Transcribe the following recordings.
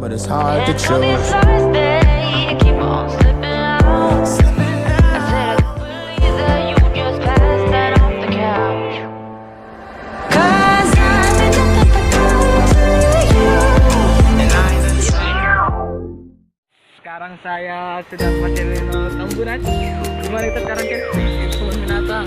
but it's hard to choose. Sekarang saya sedang menjelajah Tambunan. Gimana kita sekarang ke kebun binatang?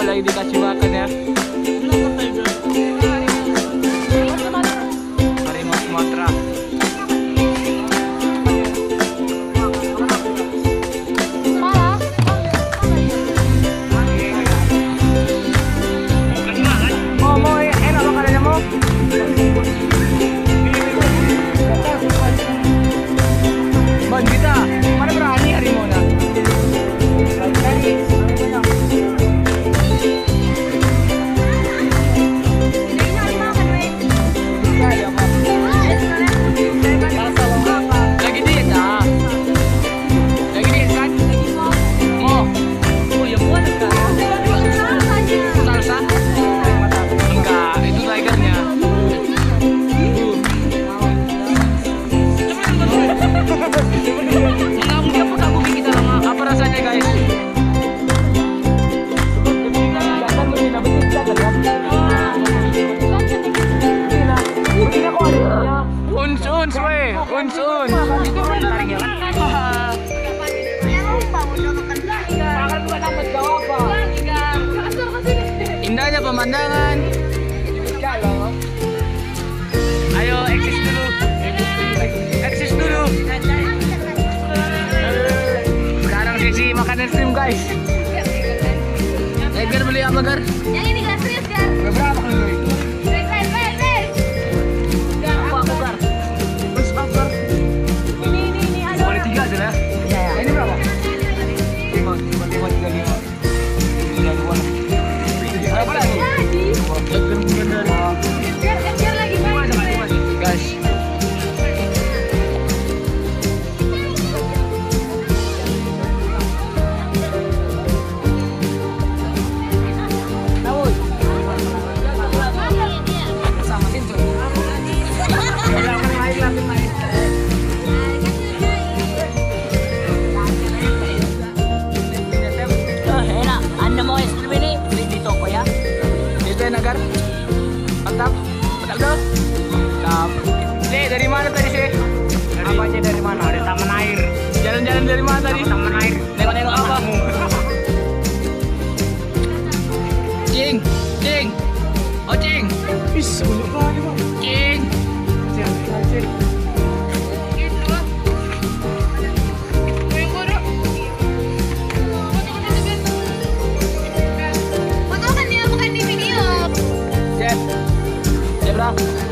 Lagi dikasih makan ya. Harimau Sumatera. Mau enak makanannya mau? Bandita, mana berani harimau nya? Unsun. Indahnya pemandangan. Ayo eksis dulu. Eksis dulu. Sekarang sesi makan es krim guys. Edgar beli apa Gar? Yang ini gak serius Gar. Berapa kan itu? segar. Mantap. Mantap dong. Mantap. Sih, dari mana tadi sih? Apa aja dari mana? Ada taman air. Jalan-jalan dari mana tadi? Taman air. Nengok-nengok apa? Cing, cing. Oh, cing. Is, unjuk lagi bang. Cing. Foto kan dia bukan di video. Cek. Cek, bro.